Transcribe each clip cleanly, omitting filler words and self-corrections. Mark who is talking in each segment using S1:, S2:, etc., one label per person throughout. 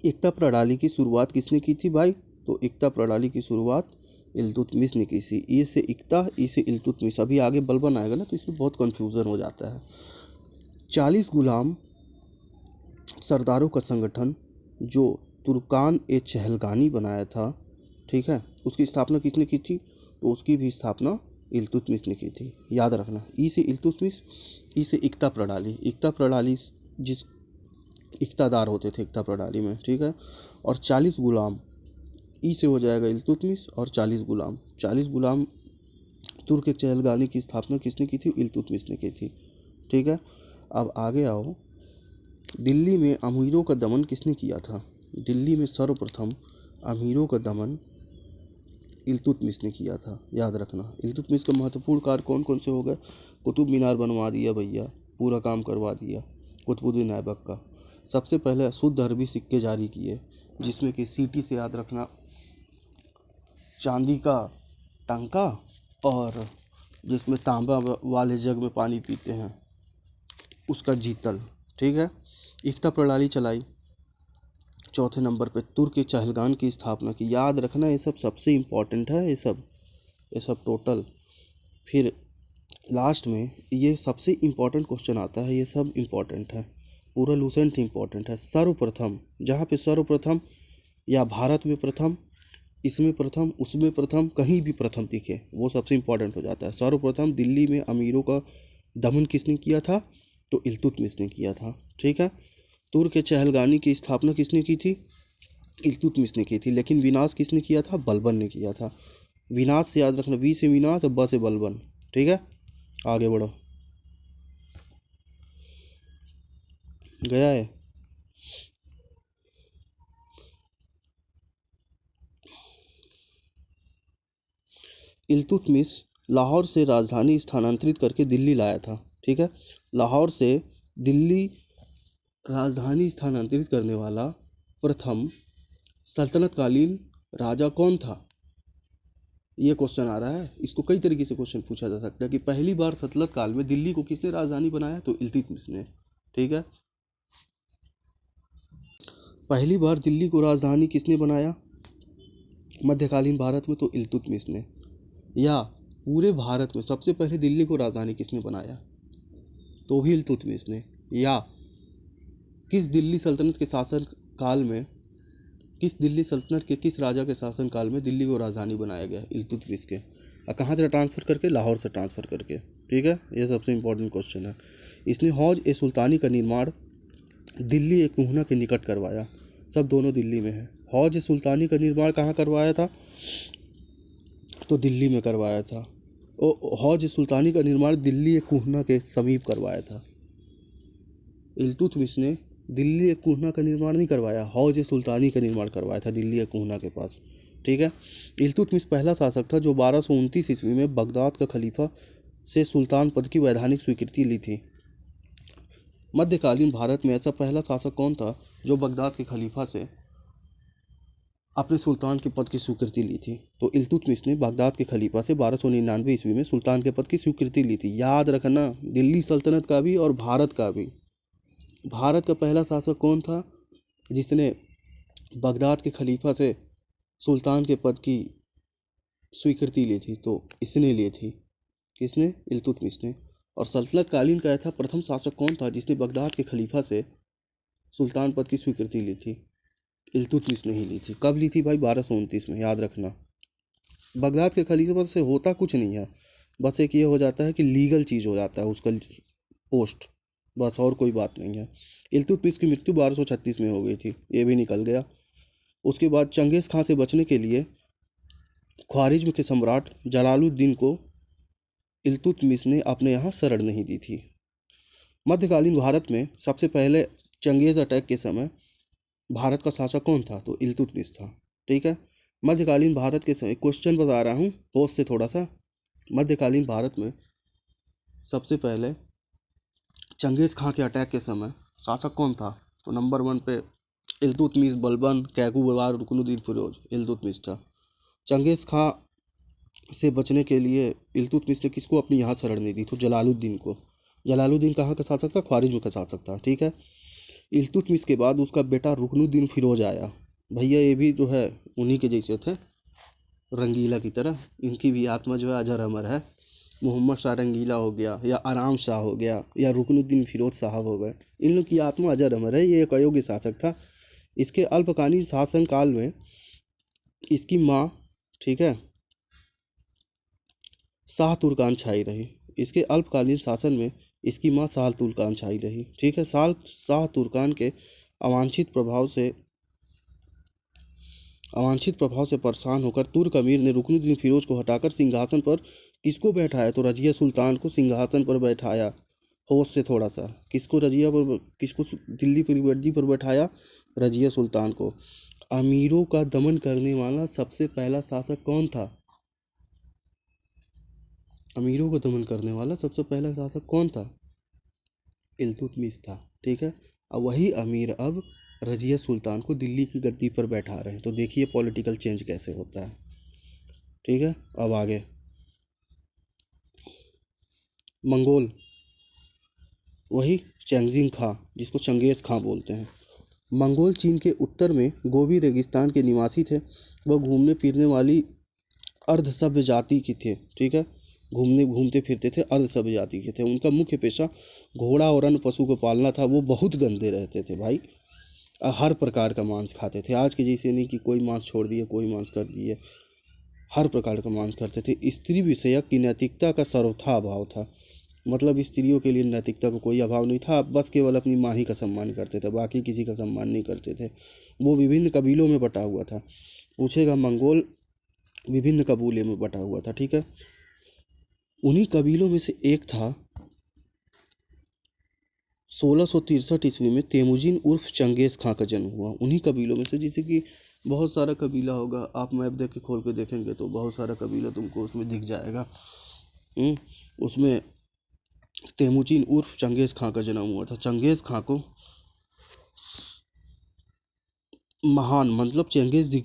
S1: एकता प्रणाली की शुरुआत किसने की थी भाई? तो एकता प्रणाली की शुरुआत इल्तुतमिश ने की थी। ई से एकता, ई से इल्तुतमिश। अभी आगे बलबन आएगा ना तो इसमें बहुत कन्फ्यूज़न हो जाता है। 40 गुलाम सरदारों का संगठन जो तुर्कान ए चहलगानी बनाया था, ठीक है, उसकी स्थापना किसने की थी? तो उसकी भी स्थापना इल्तुतमिश ने की थी, याद रखना। ई से इल्तुतमिश, ई से एकता प्रणाली। एकता प्रणाली जिस इक़्तादार होते थे एकता प्रणाली में, ठीक है। और 40 गुलाम, ई से हो जाएगा इल्तुतमिश, और 40 गुलाम, 40 गुलाम तुर्क चहलगानी की स्थापना किसने की थी? इल्तुतमिश ने की थी, ठीक है। अब आगे आओ, दिल्ली में अमीरों का दमन किसने किया था? दिल्ली में सर्वप्रथम अमीरों का दमन इल्तुतमिश ने किया था, याद रखना। इल्तुतमिश का महत्वपूर्ण कार्य कौन कौन से हो गए? कुतुब मीनार बनवा दिया भैया, पूरा काम करवा दिया कुतुबुद्दीन ऐबक का। सबसे पहले शुद्ध अरबी सिक्के जारी किए, जिसमें कि सीटी से याद रखना, चांदी का टंका, और जिसमें तांबा वाले जग में पानी पीते हैं उसका जीतल, ठीक है। एकता प्रणाली चलाई। चौथे नंबर पे तुर्क चहलगान की स्थापना की, याद रखना, ये सब सबसे इम्पोर्टेंट है, ये सब टोटल। फिर लास्ट में ये सबसे इम्पोर्टेंट क्वेश्चन आता है, ये सब इम्पोर्टेंट है, पूरा लूसेंट इम्पोर्टेंट है। सर्वप्रथम, जहाँ पे सर्वप्रथम या भारत में प्रथम, इसमें प्रथम, उसमें प्रथम, कहीं भी प्रथम दिखे वो सबसे इम्पोर्टेंट हो जाता है। सर्वप्रथम दिल्ली में अमीरों का दमन किसने किया था? तो इल्तुतमिश ने किया था, ठीक है। तुर्क चहलगानी की स्थापना किसने की थी? इल्तुतमिश ने की थी। लेकिन विनाश किसने किया था? बलबन ने किया था। विनाश से याद रखना, वी से विनाश और ब से बलबन, ठीक है। आगे बढ़ो, गया है। इल्तुतमिश लाहौर से राजधानी स्थानांतरित करके दिल्ली लाया था, ठीक है। लाहौर से दिल्ली राजधानी स्थानांतरित करने वाला प्रथम सल्तनतकालीन राजा कौन था? ये क्वेश्चन आ रहा है। इसको कई तरीके से क्वेश्चन पूछा जा सकता है कि पहली बार सल्तनत काल में दिल्ली को किसने राजधानी बनाया? तो इल्तुतमिश ने, ठीक है। पहली बार दिल्ली को राजधानी किसने बनाया मध्यकालीन भारत में? तो इल्तुतमिश ने। या पूरे भारत में सबसे पहले दिल्ली को राजधानी किसने बनाया? तो भी इल्तुतमिश ने। या किस दिल्ली सल्तनत के शासन काल में, किस दिल्ली सल्तनत के किस राजा के शासन काल में दिल्ली को राजधानी बनाया गया? इल्तुतमिश के। और कहाँ से ट्रांसफ़र करके? लाहौर से ट्रांसफ़र करके, ठीक है। ये सबसे इम्पोर्टेंट क्वेश्चन है। इसने हौज ए सुल्तानी का निर्माण दिल्ली ए कुहना के निकट करवाया। सब दोनों दिल्ली में है। हौज ए सुल्तानी का निर्माण कहाँ करवाया था? तो दिल्ली में करवाया था। हौज ए सुल्तानी का निर्माण दिल्ली ए कुहना के समीप करवाया था। इल्तुतमिश ने दिल्ली ए कुहना का निर्माण नहीं करवाया, हौज ए सुल्तानी का निर्माण करवाया था दिल्ली ए कुहना के पास, ठीक है। इल्तुतमिश पहला शासक था जो 1229 ईस्वी में बगदाद का खलीफा से सुल्तान पद की वैधानिक स्वीकृति ली थी। मध्यकालीन भारत में ऐसा पहला शासक कौन था जो बगदाद के खलीफा से अपने सुल्तान के पद की स्वीकृति ली थी? तो इल्तुतमिश ने बगदाद के खलीफा से 1299 ईस्वी में सुल्तान के पद की स्वीकृति ली थी। याद रखना, दिल्ली सल्तनत का भी और भारत का भी। भारत का पहला शासक कौन था जिसने बगदाद के खलीफा से सुल्तान के पद की स्वीकृति ली थी? तो इसने ली थी। किसने? इल्तुतमिश ने। और सल्तनत कालीन का ऐसा प्रथम शासक कौन था जिसने बगदाद के खलीफा से सुल्तान पद की स्वीकृति ली थी? इल्तुतमिश ने ही ली थी। कब ली थी भाई? 1229 में, याद रखना। बगदाद के खलीफा से होता कुछ नहीं है, बस एक ये हो जाता है कि लीगल चीज़ हो जाता है उसका पोस्ट, बस, और कोई बात नहीं है। इल्तुतमिश की मृत्यु 1236 में हो गई थी, ये भी निकल गया। उसके बाद चंगेज़ खां से बचने के लिए ख्वारिज्म के सम्राट जलालुद्दीन को इल्तुतमिश ने अपने यहाँ शरण नहीं दी थी। मध्यकालीन भारत में सबसे पहले चंगेज़ अटैक के समय भारत का शासक कौन था? तो इल्तुतमिश था, ठीक है। मध्यकालीन भारत के समय क्वेश्चन बता रहा हूँ पोस्ट से थोड़ा सा। मध्यकालीन भारत में सबसे पहले चंगेज़ खां के अटैक के समय शासक कौन था? तो नंबर 1 पे इल्तुतमिश, बलबन, कैकूबार, रुकनुद्दीन फिरोज, इल्तुतमिश था। चंगेज़ खां से बचने के लिए इल्तुतमिश ने किसको अपनी यहाँ शरण नहीं दी? तो जलालुद्दीन को। जलालुद्दीन कहाँ का शासक था? ख्वारिज्म का शासक था, ठीक है। इल्तुतमिश के बाद उसका बेटा रुकनुद्दीन फिरोज आया। भैया ये भी जो है उन्हीं के जैसे थे, रंगीला की तरह। इनकी भी आत्मा जो है अजर अमर है। मोहम्मद शाह रंगीला हो गया, या आराम शाह हो गया, या रुकनुद्दीन फिरोज साहब हो गए, इन लोग की आत्मा अजर अमर है। ये एक अयोग्य शासक था। इसके अल्पकालीन शासन काल में इसकी माँ, ठीक है, शाह तुर्कान छाई रही। इसके अल्पकालीन शासन में इसकी माँ शाह तुर्कान छाई रही, ठीक है। शाह तुर्कान के अवांछित प्रभाव से परेशान होकर तुर्क अमीर ने रुकनुद्दीन फिरोज को हटाकर सिंहासन पर किसको बैठाया? तो रजिया सुल्तान को सिंहासन पर बैठाया। होश से थोड़ा सा, किसको दिल्ली पर गद्दी पर बैठाया? रजिया सुल्तान को। अमीरों का दमन करने वाला सबसे पहला शासक कौन था? अमीरों को दमन करने वाला सबसे पहला शासक कौन था? इल्तुतमिश था, ठीक है। अब वही अमीर अब रजिया सुल्तान को दिल्ली की गद्दी पर बैठा रहे हैं। तो देखिए पॉलिटिकल चेंज कैसे होता है, ठीक है। अब आगे मंगोल, वही चेंगजिंग खां, जिसको चंगेज़ खां बोलते हैं। मंगोल चीन के उत्तर में गोबी रेगिस्तान के निवासी थे। वह घूमने फिरने वाली अर्ध सभ्य जाति की थे, ठीक है। घूमते फिरते थे, अर्ध सभ्य जाति के थे। उनका मुख्य पेशा घोड़ा और अन्य पशु को पालना था। वो बहुत गंदे रहते थे भाई, हर प्रकार का मांस खाते थे। आज के जैसे नहीं कि कोई मांस छोड़ दिए, कोई मांस कर दिए, हर प्रकार का मांस करते थे। स्त्री विषयक की नैतिकता का सर्वथा अभाव था। मतलब स्त्रियों के लिए नैतिकता का कोई अभाव नहीं था। बस केवल अपनी माँ ही का सम्मान करते थे, बाकी किसी का सम्मान नहीं करते थे। वो विभिन्न कबीलों में बटा हुआ था। पूछेगा मंगोल विभिन्न कबीले में बटा हुआ था, ठीक है। उन्हीं कबीलों में से एक था 1663 ईस्वी में तेमुजिन उर्फ चंगेज़ खां का जन्म हुआ। उन्हीं कबीलों में से, जैसे कि बहुत सारा कबीला होगा, आप मैप देख के खोल के देखेंगे तो बहुत सारा कबीला तुमको उसमें दिख जाएगा। उसमें तेमुजिन उर्फ चंगेज़ खां का जन्म हुआ था। चंगेज़ खां को महान, मतलब चंगेज़ दी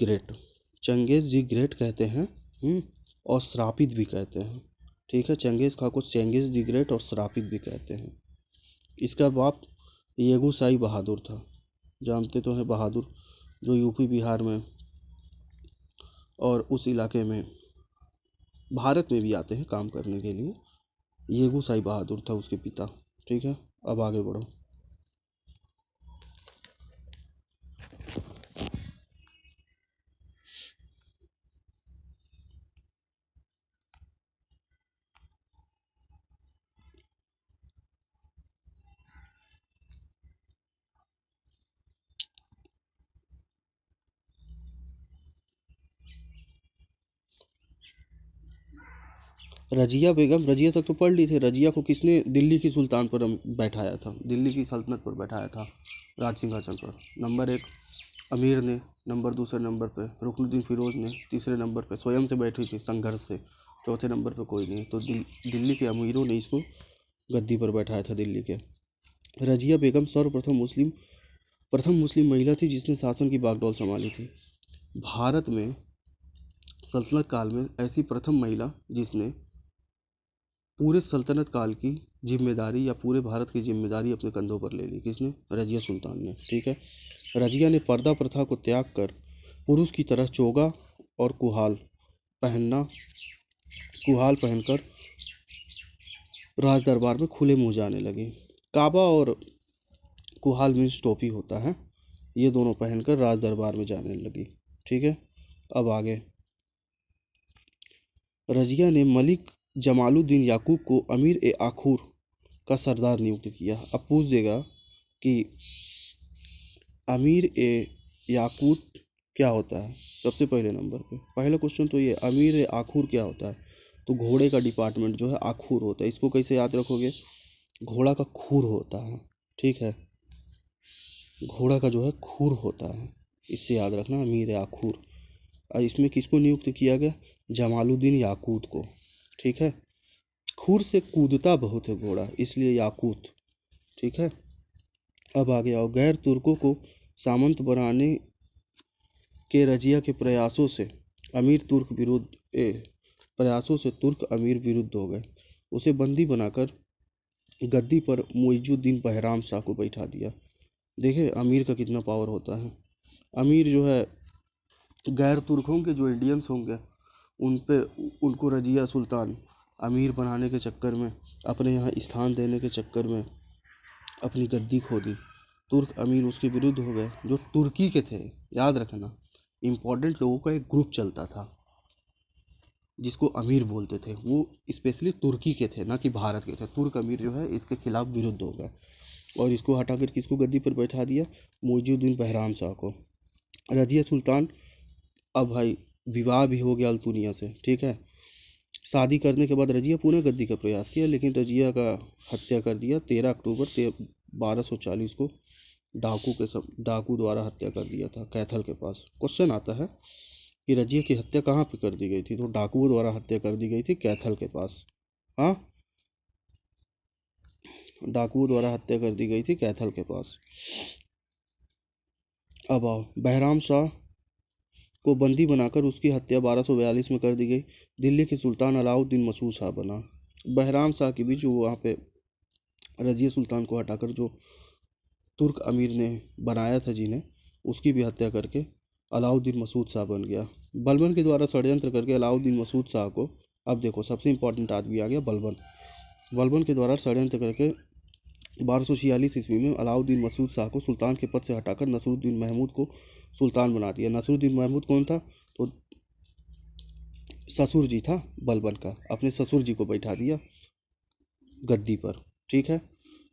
S1: ग्रेट कहते हैं, और श्रापित भी कहते हैं, ठीक है। चंगेज़ खां को चंगेज़ दी ग्रेट और श्रापित भी कहते हैं। इसका बाप येगूसाई बहादुर था, जानते तो हैं बहादुर, जो यूपी बिहार में और उस इलाके में, भारत में भी आते हैं काम करने के लिए। येगूसाई बहादुर था उसके पिता, ठीक है। अब आगे बढ़ो। रजिया बेगम, रजिया तक तो पढ़ ली थी। रजिया को किसने दिल्ली की सुल्तान पर बैठाया था, दिल्ली की सल्तनत पर बैठाया था, राज सिंहासन पर? नंबर 1 अमीर ने, नंबर दूसरे नंबर पे रुकनुद्दीन फिरोज ने, तीसरे नंबर पे स्वयं से बैठी थी संघर्ष से, चौथे नंबर पे कोई नहीं। तो दिल्ली के अमीरों ने इसको गद्दी पर बैठाया था दिल्ली के। रजिया बेगम प्रथम मुस्लिम महिला थी जिसने शासन की बागडोर संभाली थी। भारत में सल्तनत काल में ऐसी प्रथम महिला जिसने पूरे सल्तनत काल की जिम्मेदारी, या पूरे भारत की जिम्मेदारी अपने कंधों पर ले ली, किसने? रजिया सुल्तान ने, ठीक है। रजिया ने पर्दा प्रथा को त्याग कर पुरुष की तरह चोगा और कुहाल पहनकर राज दरबार में खुले मुंह जाने लगी। काबा और कुहाल मीन्स टोपी होता है, ये दोनों पहनकर राज दरबार में जाने लगी, ठीक है। अब आगे रजिया ने मलिक जमालुद्दीन याकूब को अमीर ए आखूर का सरदार नियुक्त किया। अब पूछ देगा कि अमीर ए याकूत क्या होता है? सबसे पहले नंबर पे पहला क्वेश्चन तो ये, अमीर ए आखूर क्या होता है? तो घोड़े का डिपार्टमेंट जो है आखूर होता है। इसको कैसे याद रखोगे? घोड़ा का खूर होता है, ठीक है। घोड़ा का जो है खूर होता है, इससे याद रखना अमीर ए आखूर। और इसमें किसको नियुक्त किया गया? जमालुद्दीन याकूत को, ठीक है। खूर से कूदता बहुत है घोड़ा, इसलिए याकूत, ठीक है। अब आगे आओ। गैर तुर्कों को सामंत बनाने के रजिया के प्रयासों से तुर्क अमीर विरुद्ध हो गए। उसे बंदी बनाकर गद्दी पर मुइजुद्दीन बहराम शाह को बैठा दिया। देखिए अमीर का कितना पावर होता है। अमीर जो है गैर तुर्क होंगे, जो इंडियंस होंगे, उन पे उनको रजिया सुल्तान अमीर बनाने के चक्कर में, अपने यहाँ स्थान देने के चक्कर में अपनी गद्दी खो दी। तुर्क अमीर उसके विरुद्ध हो गए, जो तुर्की के थे। याद रखना, इम्पोर्टेंट लोगों का एक ग्रुप चलता था जिसको अमीर बोलते थे, वो स्पेशली तुर्की के थे, ना कि भारत के थे। तुर्क अमीर जो है इसके खिलाफ विरुद्ध हो गए और इसको हटाकर किसको गद्दी पर बैठा दिया? मुइजुद्दीन बहराम शाह को। रजिया सुल्तान, अब भाई विवाह भी हो गया अल्तुनिया से, ठीक है। शादी करने के बाद रजिया पुनः गद्दी का प्रयास किया, लेकिन रजिया का हत्या कर दिया 13 अक्टूबर 1240 को। डाकू द्वारा हत्या कर दिया था कैथल के पास। क्वेश्चन आता है कि रजिया की हत्या कहाँ पे कर दी गई थी? तो डाकुओं द्वारा हत्या कर दी गई थी कैथल के पास। हाँ, डाकुओं द्वारा हत्या कर दी गई थी कैथल के पास। अब आओ, बहराम शाह को बंदी बनाकर उसकी हत्या 1242 में कर दी गई। दिल्ली के सुल्तान अलाउद्दीन मसूद शाह बना। बहराम शाह के बीच वहाँ पे रजिया सुल्तान को हटाकर जो तुर्क अमीर ने बनाया था जिन्हें, उसकी भी हत्या करके अलाउद्दीन मसूद शाह बन गया। बलबन के द्वारा षड्यंत्र करके अलाउद्दीन मसूद शाह को, अब देखो सबसे इंपॉर्टेंट आदमी आ गया बलबन। बलबन के द्वारा षड्यंत्र करके 1246 ईस्वी में अलाउद्दीन मसूद शाह को सुल्तान के पद से हटाकर नसरुद्दीन महमूद को सुल्तान बना दिया। नसरुद्दीन महमूद कौन था? तो ससुर जी था बलबन का, अपने ससुर जी को बैठा दिया गद्दी पर, ठीक है।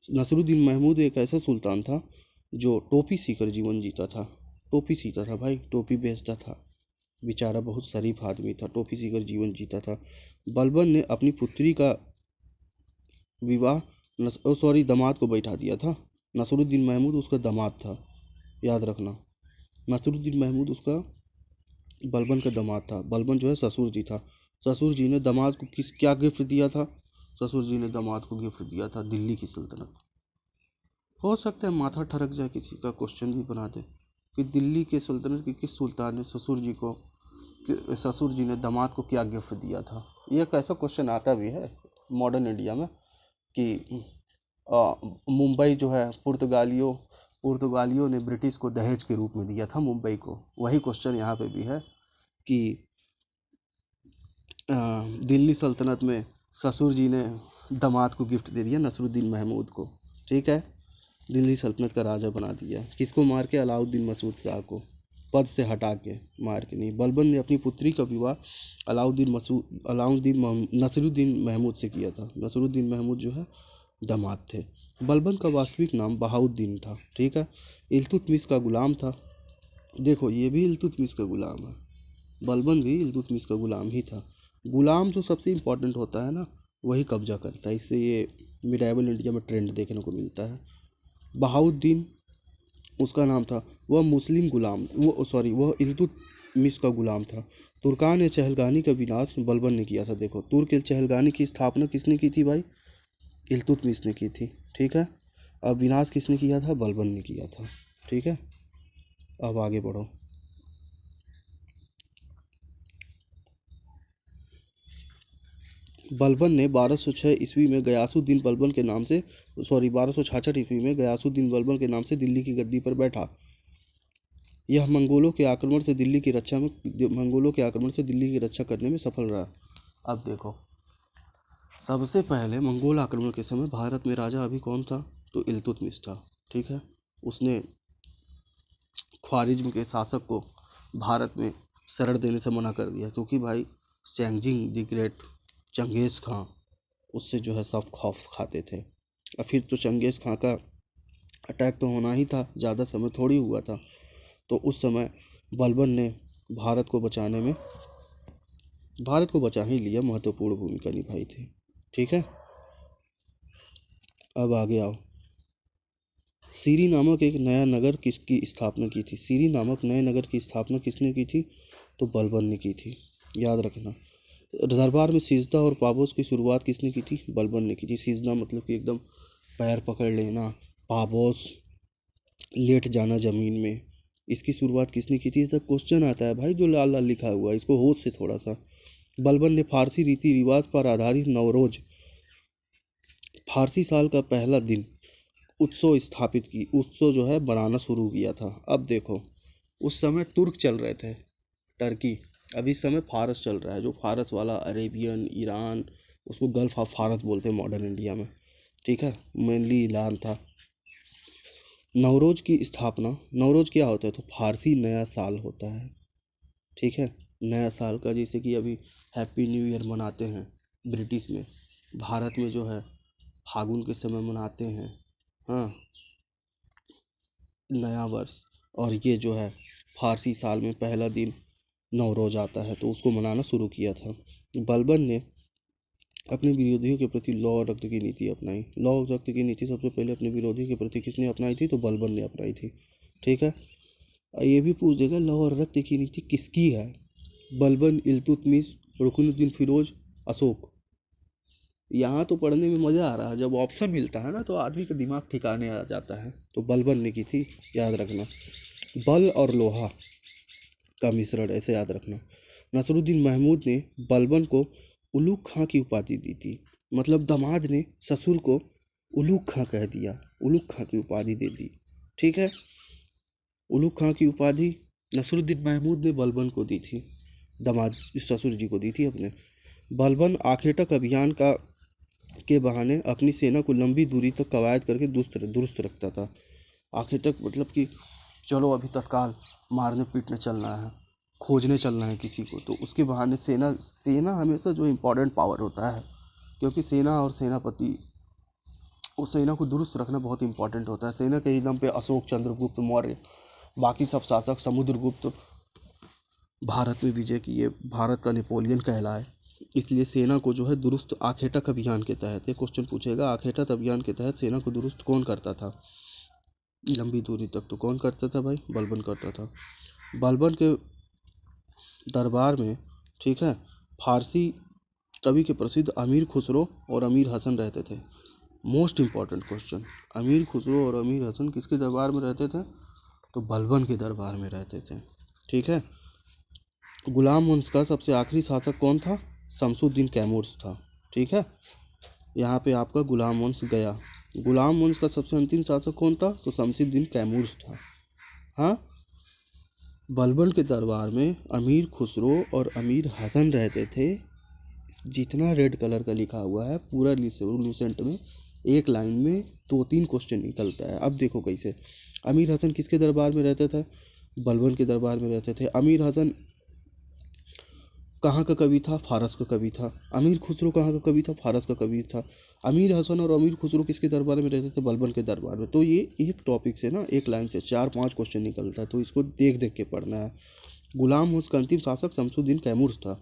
S1: नसरुद्दीन महमूद एक ऐसा सुल्तान था जो टोपी सीकर जीवन जीता था। टोपी सीता था भाई, टोपी बेचता था, बेचारा बहुत शरीफ आदमी था, टोपी सीकर जीवन जीता था। बलबन ने अपनी पुत्री का विवाह दामाद को बैठा दिया था। नसरुद्दीन महमूद उसका दामाद था, याद रखना। नसरुद्दीन महमूद उसका बलबन का दामाद था। बलबन जो है ससुर जी था। ससुर जी ने दामाद को क्या गिफ्ट दिया था? ससुर जी ने दामाद को गिफ्ट दिया था दिल्ली की सल्तनत। हो सकता है माथा ठरक जाए, किसी का क्वेश्चन भी बना दे कि दिल्ली के सल्तनत के किस सुल्तान ने ससुर जी ने दामाद को क्या गिफ्ट दिया था। ये एक ऐसा क्वेश्चन आता भी है मॉडर्न इंडिया में कि मुंबई जो है पुर्तगालियों ने ब्रिटिश को दहेज के रूप में दिया था मुंबई को। वही क्वेश्चन यहाँ पे भी है कि दिल्ली सल्तनत में ससुर जी ने दामाद को गिफ्ट दे दिया नसरुद्दीन महमूद को, ठीक है। दिल्ली सल्तनत का राजा बना दिया, किसको मार के? अलाउद्दीन मसूद शाह को पद से हटा के, मार के नहीं। बलबन ने अपनी पुत्री का विवाह नसरुद्दीन महमूद से किया था। नसरुद्दीन महमूद जो है दामाद थे। बलबन का वास्तविक नाम बहाउद्दीन था, ठीक है। इल्तुतमिश का गुलाम था। देखो ये भी इल्तुतमिश का गुलाम है, बलबन भी इल्तुतमिश का गुलाम ही था। गुलाम जो सबसे इम्पोर्टेंट होता है ना, वही कब्जा करता है। इससे ये मिडाइवल इंडिया में ट्रेंड देखने को मिलता है। बहाउद्दीन उसका नाम था। वह इल्तुतमिश का गुलाम था। तुर्कान चहलगानी का विनाश बलबन ने किया था। देखो तुर्क चहलगानी की स्थापना किसने की थी भाई? इल्तुतमिश ने की थी, ठीक है। अब विनाश किसने किया था? बलबन ने किया था, ठीक है। अब आगे बढ़ो। बलबन ने 1206 ईस्वी में गयासुद्दीन बलबन के नाम से 1266 ईस्वी में गयासुद्दीन बलबन के नाम से दिल्ली की गद्दी पर बैठा। यह मंगोलों के आक्रमण से दिल्ली की रक्षा करने में सफल रहा। अब देखो, सबसे पहले मंगोल आक्रमण के समय भारत में राजा अभी कौन था? तो इल्तुतमिश था, ठीक है। उसने ख्वारिज्म के शासक को भारत में शरण देने से मना कर दिया, क्योंकि भाई चेंजिंग द ग्रेट, चंगेज़ खां, उससे जो है सब खौफ खाते थे। और फिर तो चंगेज़ खां का अटैक तो होना ही था, ज़्यादा समय थोड़ी हुआ था। तो उस समय बलबन ने भारत को बचा ही लिया, महत्वपूर्ण भूमिका निभाई थी, ठीक है। अब आगे आओ। सीरी नामक एक नया नगर किसकी स्थापना की थी? सीरी नामक नए नगर की स्थापना किसने की थी? तो बलबन ने की थी, याद रखना। दरबार में सिजदा और पापोस की शुरुआत किसने की थी? बलबन ने की थी। सिजदा मतलब कि एकदम पैर पकड़ लेना, पापोस लेट जाना ज़मीन में, इसकी शुरुआत किसने की थी? सब क्वेश्चन आता है भाई जो लाल लाल लिखा हुआ है, इसको होश से थोड़ा सा। बलबन ने फारसी रीति रिवाज पर आधारित नवरोज, फारसी साल का पहला दिन उत्सव स्थापित की, उत्सव जो है बनाना शुरू किया था। अब देखो, उस समय तुर्क चल रहे थे, टर्की। अभी इस समय फारस चल रहा है, जो फारस वाला अरेबियन, ईरान, उसको गल्फ ऑफ फारस बोलते हैं मॉडर्न इंडिया में, ठीक है। मेनली ईरान था। नवरोज़ की स्थापना, नवरोज़ क्या होता है, तो फारसी नया साल होता है, ठीक है। नया साल का, जैसे कि अभी हैप्पी न्यू ईयर मनाते हैं ब्रिटिश में, भारत में जो है फागुन के समय मनाते हैं, हाँ, नया वर्ष। और ये जो है फारसी साल में पहला दिन नवरोज़ आता है, तो उसको मनाना शुरू किया था। बलबन ने अपने विरोधियों के प्रति लौ और रक्त की नीति अपनाई। लौ और रक्त की नीति सबसे पहले अपने विरोधी के प्रति किसने अपनाई थी, तो बलबन ने अपनाई थी, ठीक है। ये भी पूछ देगा लौ और रक्त की नीति किसकी है, बलबन, इल्तुतमिश, रुकनुद्दीन फिरोज, अशोक। यहाँ तो पढ़ने में मज़ा आ रहा है, जब ऑप्शन मिलता है ना तो आदमी का दिमाग ठिकाने आ जाता है। तो बलबन ने की थी, याद रखना। बल और लोहा का मिश्रण, ऐसे याद रखना। नसरुद्दीन महमूद ने बलबन को उलूग खां की उपाधि दी थी, मतलब दामाद ने ससुर को उलूग खां कह दिया, उलूग खां की उपाधि दे दी, ठीक है। उलूग खां की उपाधि नसरुद्दीन महमूद ने बलबन को दी थी, दामाद ससुर जी को दी थी अपने। बलबन आखेटक अभियान का के बहाने अपनी सेना को लंबी दूरी तक कवायद करके दुरुस्त रखता था। आखेटक मतलब कि चलो अभी तत्काल मारने पीटने चलना है, खोजने चलना है किसी को, तो उसके बहाने सेना हमेशा जो इम्पोर्टेंट पावर होता है, क्योंकि सेना और सेनापति, उस सेना को दुरुस्त रखना बहुत इंपॉर्टेंट होता है। सेना के ही दम पे अशोक, चंद्रगुप्त मौर्य, बाकी सब शासक, समुद्रगुप्त भारत में विजय किए, भारत का नेपोलियन कहलाए। इसलिए सेना को जो है दुरुस्त, आखेटक अभियान के तहत, ये क्वेश्चन पूछेगा, आखेटक अभियान के तहत सेना को दुरुस्त कौन करता था लंबी दूरी तक, तो कौन करता था भाई, बलबन करता था। बलबन के दरबार में, ठीक है, फारसी कवि के प्रसिद्ध अमीर खुसरो और अमीर हसन रहते थे। मोस्ट इम्पॉर्टेंट क्वेश्चन, अमीर खुसरो और अमीर हसन किसके दरबार में रहते थे, तो बलबन के दरबार में रहते थे, ठीक है। गुलाम वंश का सबसे आखिरी शासक कौन था, शमसुद्दीन कैमूर्स था, ठीक है। यहाँ पे आपका गुलाम वंश गया। गुलाम वंश का सबसे अंतिम शासक कौन था, तो शमसुद्दीन कैमूर्स था, हाँ। बलबन के दरबार में अमीर खुसरो और अमीर हसन रहते थे। जितना रेड कलर का लिखा हुआ है पूरा लूसेंट में, एक लाइन में 2-3 क्वेश्चन निकलता है। अब देखो कैसे। अमीर हसन किसके दरबार में रहते थे, बलबन के दरबार में रहते थे। अमीर हसन कहाँ का कवि था, फारस का कवि था। अमीर खुसरो कहाँ का कवि था, फारस का कवि था। अमीर हसन और अमीर खुसरो किसके दरबार में रहते थे, बलबन के दरबार में। तो ये एक टॉपिक से ना, एक लाइन से 4-5 क्वेश्चन निकलता है, तो इसको देख देख के पढ़ना है। गुलाम वंश का अंतिम शासक शमसुद्दीन कैमूर्स था।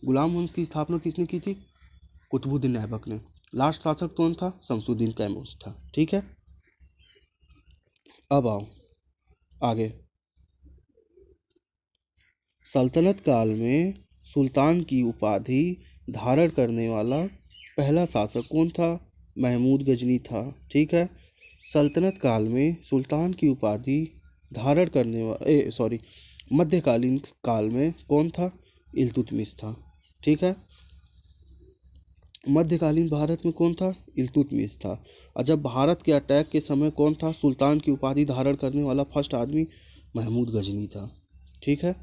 S1: गुलाम वंश की स्थापना किसने की थी, कुतुबुद्दीन ऐबक ने। लास्ट शासक कौन था, शमसुद्दीन कैमूर्स था, ठीक है। अब आओ आगे। सल्तनत काल में सुल्तान की उपाधि धारण करने वाला पहला शासक कौन था, महमूद गजनी था, ठीक है। सल्तनत काल में सुल्तान की उपाधि धारण करने वाला मध्यकालीन काल में कौन था, इल्तुतमिश था, ठीक है। मध्यकालीन भारत में कौन था, इल्तुतमिश था। और जब भारत के अटैक के समय कौन था सुल्तान की उपाधि धारण करने वाला फर्स्ट आदमी, महमूद गजनी था, ठीक है।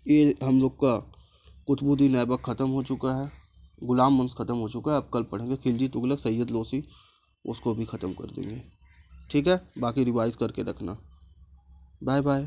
S1: ये हम लोग का कुतुबुद्दीन ऐबक ख़त्म हो चुका है, गुलाम वंश ख़त्म हो चुका है। अब कल पढ़ेंगे खिलजी तुगलक सैयद लोसी, उसको भी ख़त्म कर देंगे, ठीक है। बाकी रिवाइज करके रखना। Bye bye.